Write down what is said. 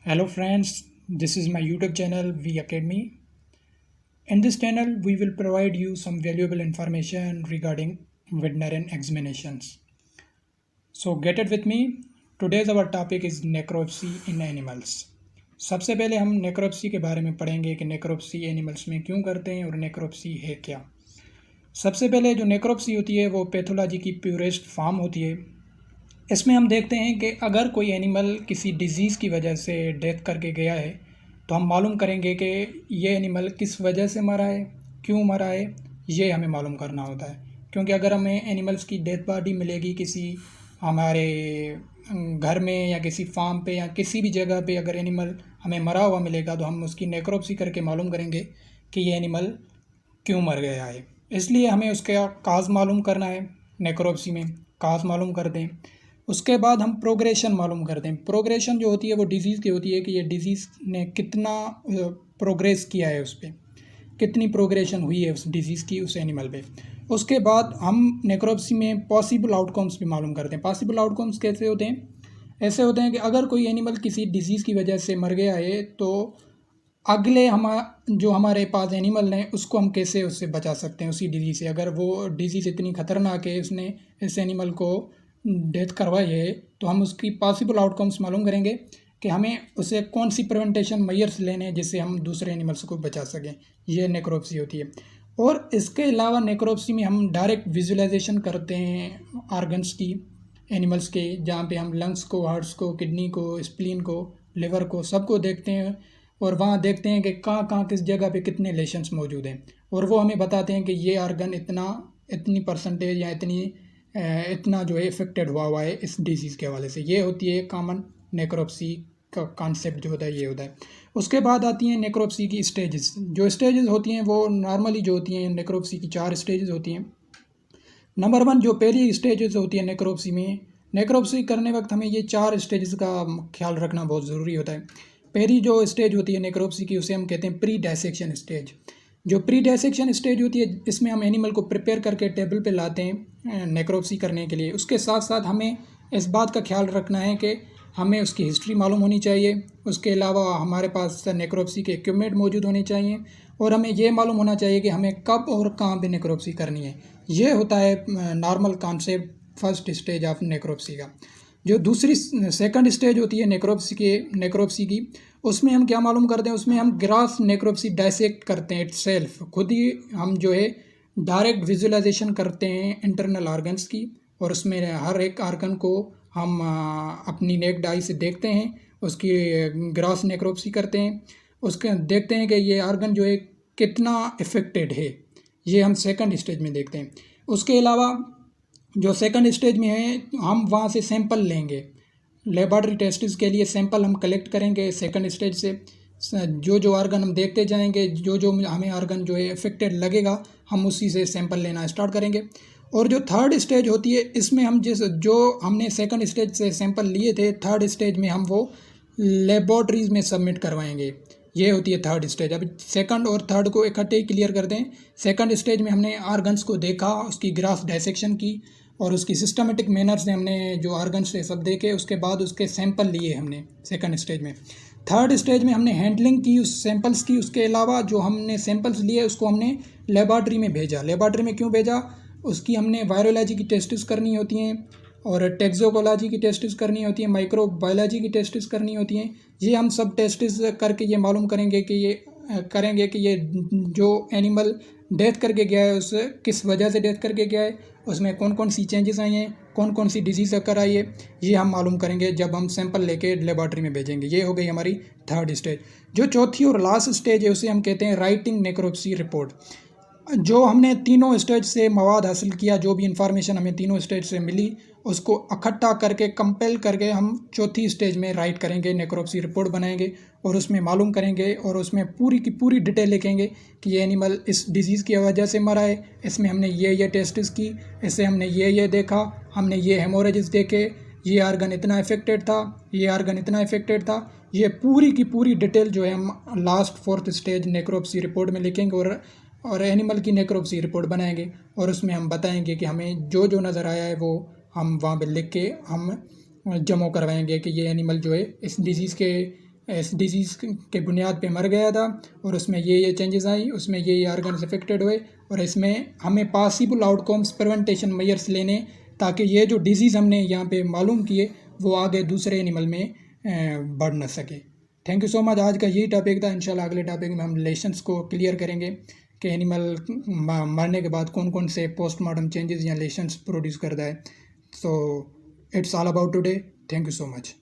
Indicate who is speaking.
Speaker 1: Hello friends, this is my YouTube channel V Academy. In this channel, we will provide you some valuable information regarding veterinarian examinations. So get it with me. Today's our topic is necropsy in animals. सबसे पहले हम necropsy के बारे में पढ़ेंगे कि necropsy animals में क्यों करते हैं और नेक्रोप्सी है क्या। सबसे पहले जो नेक्रोप्सी होती है वो पैथोलॉजी की प्योरेस्ट फॉर्म होती है। इसमें हम देखते हैं कि अगर कोई एनिमल किसी डिज़ीज़ की वजह से डेथ करके गया है तो हम मालूम करेंगे कि ये एनिमल किस वजह से मरा है, क्यों मरा है, ये हमें मालूम करना होता है। क्योंकि अगर हमें एनिमल्स की डेथ बॉडी मिलेगी किसी हमारे घर में या किसी फार्म पे या किसी भी जगह पे अगर एनिमल हमें मरा हुआ मिलेगा तो हम उसकी नेक्रोप्सी करके मालूम करेंगे कि ये एनिमल क्यों मर गया है। इसलिए हमें उसका काज मालूम करना है। नेक्रोप्सी में काज मालूम कर दें, उसके बाद हम प्रोग्रेशन मालूम करते हैं। प्रोग्रेशन जो होती है वो डिज़ीज़ की होती है कि ये डिज़ीज़ ने कितना प्रोग्रेस किया है, उस पर कितनी प्रोग्रेशन हुई है उस डिज़ीज़ की उस एनिमल पे। उसके बाद हम नेक्रोप्सी में पॉसिबल आउटकम्स भी मालूम करते हैं। पॉसिबल आउटकम्स कैसे होते हैं? ऐसे होते हैं कि अगर कोई एनिमल किसी डिज़ीज़ की वजह से मर गया है तो अगले जो हमारे पास एनिमल हैं उसको हम कैसे उससे बचा सकते हैं उसी डिज़ीज़ से। अगर वो डिज़ीज़ इतनी ख़तरनाक है, उसने इस एनिमल को डेथ करवाई है, तो हम उसकी पॉसिबल आउटकम्स मालूम करेंगे कि हमें उसे कौन सी प्रिवेंटेशन मेजर्स लेने हैं जिससे हम दूसरे एनिमल्स को बचा सकें। ये नेक्रोप्सी होती है। और इसके अलावा नेक्रोप्सी में हम डायरेक्ट विजुअलाइजेशन करते हैं आर्गन्स की, एनिमल्स के, जहाँ पे हम लंग्स को, हार्ट्स को, किडनी को, स्प्लीन को, लिवर को, सबको देखते हैं और वहाँ देखते हैं कि कहाँ कहाँ किस जगह पे कितने लेशंस मौजूद हैं और वो हमें बताते हैं कि ये आर्गन इतनी परसेंटेज या इतना जो है इफेक्टेड हुआ है इस डिजीज़ के हवाले से। ये होती है कॉमन नेक्रोप्सी का कॉन्सेप्ट जो होता है, ये होता है। उसके बाद आती हैं नेक्रोप्सी की स्टेजेस। जो स्टेजेस होती हैं वो नॉर्मली जो होती हैं नेक्रोप्सी की 4 स्टेजेस होती हैं। नंबर 1 जो पहली स्टेजेस होती है नेक्रोप्सी में, नेक्रोप्सी करने वक्त हमें ये 4 स्टेजेस का ख्याल रखना बहुत ज़रूरी होता है। पहली जो स्टेज होती है नेक्रोप्सी की उसे हम कहते हैं प्री डायसेक्शन स्टेज। जो प्री डायसेक्शन स्टेज होती है इसमें हम एनिमल को प्रिपेयर करके टेबल पे लाते हैं नेक्रोप्सी करने के लिए। उसके साथ साथ हमें इस बात का ख्याल रखना है कि हमें उसकी हिस्ट्री मालूम होनी चाहिए। उसके अलावा हमारे पास नेक्रोप्सी के इक्विपमेंट मौजूद होने चाहिए और हमें ये मालूम होना चाहिए कि हमें कब और कहाँ पे नेक्रोप्सी करनी है। ये होता है normal concept first stage of necropsy का। जो दूसरी सेकंड स्टेज होती है नेक्रोप्सी की, उसमें हम क्या मालूम करते हैं, उसमें हम ग्रास नेक्रोप्सी डायसेक्ट करते हैं इटसेल्फ। खुद ही हम जो है डायरेक्ट विजुअलाइजेशन करते हैं इंटरनल ऑर्गन्स की और उसमें हर एक ऑर्गन को हम अपनी नेक्ड आई से देखते हैं, उसकी ग्रास नेक्रोप्सी करते हैं, उसके देखते हैं कि ये ऑर्गन जो है कितना इफेक्टेड है। ये हम सेकंड स्टेज में देखते हैं। उसके अलावा जो सेकंड स्टेज में है हम वहाँ से सैंपल लेंगे, लेबॉरेटरी टेस्ट्स के लिए सैंपल हम कलेक्ट करेंगे सेकंड स्टेज से। जो ऑर्गन हम देखते जाएंगे, जो हमें ऑर्गन जो है इफेक्टेड लगेगा हम उसी से सैंपल लेना स्टार्ट करेंगे। और जो थर्ड स्टेज होती है इसमें हम जो हमने सेकंड स्टेज से सैंपल लिए थे, थर्ड स्टेज में हम वो लेबॉरेटरीज में सबमिट करवाएंगे। ये होती है थर्ड स्टेज। अब सेकंड और थर्ड को इकट्ठे ही क्लियर कर दें। सेकंड स्टेज में हमने ऑर्गन्स को देखा, उसकी ग्रास डायसेक्शन की और उसकी सिस्टमेटिक मैनर से हमने जो ऑर्गन्स थे सब देखे, उसके बाद उसके सैंपल लिए हमने सेकंड स्टेज में। थर्ड स्टेज में हमने हैंडलिंग की उस सैंपल्स की। उसके अलावा जो हमने सैंपल्स लिए उसको हमने लेबॉरेटरी में भेजा। लेबॉरेटरी में क्यों भेजा? उसकी हमने वायरोलॉजी की टेस्ट्स करनी होती हैं और टैक्सोकोलॉजी की टेस्ट्स करनी होती है, माइक्रोबायोलॉजी की टेस्ट्स करनी होती हैं। ये हम सब टेस्ट्स करके ये मालूम करेंगे कि ये जो एनिमल डेथ करके गया है उस किस वजह से डेथ करके गया है, उसमें कौन कौन सी चेंजेस आई हैं, कौन कौन सी डिजीज़ अकर आई है, ये हम मालूम करेंगे जब हम सैंपल लेके लेबॉरेटरी में भेजेंगे। ये हो गई हमारी थर्ड स्टेज। जो चौथी और लास्ट स्टेज है उसे हम कहते हैं राइटिंग नेक्रोप्सी रिपोर्ट। जो हमने तीनों स्टेज से मवाद हासिल किया, जो भी इंफॉर्मेशन हमें तीनों स्टेज से मिली, उसको इकट्ठा करके कंपेल करके हम चौथी स्टेज में राइट करेंगे, नेक्रोप्सी रिपोर्ट बनाएंगे और उसमें मालूम करेंगे और उसमें पूरी की पूरी डिटेल लिखेंगे कि ये एनिमल इस डिज़ीज़ की वजह से मरा है, इसमें हमने ये टेस्ट्स की, इससे हमने ये देखा, हमने ये हेमोरेजेस देखे, ये आर्गन इतना इफेक्टेड था, ये आर्गन इतना इफेक्टेड था। ये पूरी की पूरी डिटेल जो है हम last fourth stage necropsy report में लिखेंगे और एनिमल की नेक्रोप्सी रिपोर्ट बनाएंगे और उसमें हम बताएंगे कि हमें जो नज़र आया है वो हम वहाँ पे लिख के हम जमा करवाएंगे कि ये एनिमल जो है इस डिज़ीज़ के इस डिजीज़ के बुनियाद पे मर गया था और उसमें ये चेंजेस आई, उसमें ये आर्गन्स अफेक्टेड हुए और इसमें हमें पॉसिबल आउटकम्स प्रिवेंटेशन मेजर्स लेने ताकि ये जो डिजीज़ हमने यहाँ पे मालूम किए वो आगे दूसरे एनिमल में बढ़ ना सके। Thank you so much. आज का यही टॉपिक था। इंशाल्लाह अगले टॉपिक में हम रिलेशंस को क्लियर करेंगे कि एनिमल मरने के बाद कौन कौन से पोस्टमार्टम चेंजेस या रिलेशंस प्रोड्यूस करता है। So it's all about today. Thank you so much.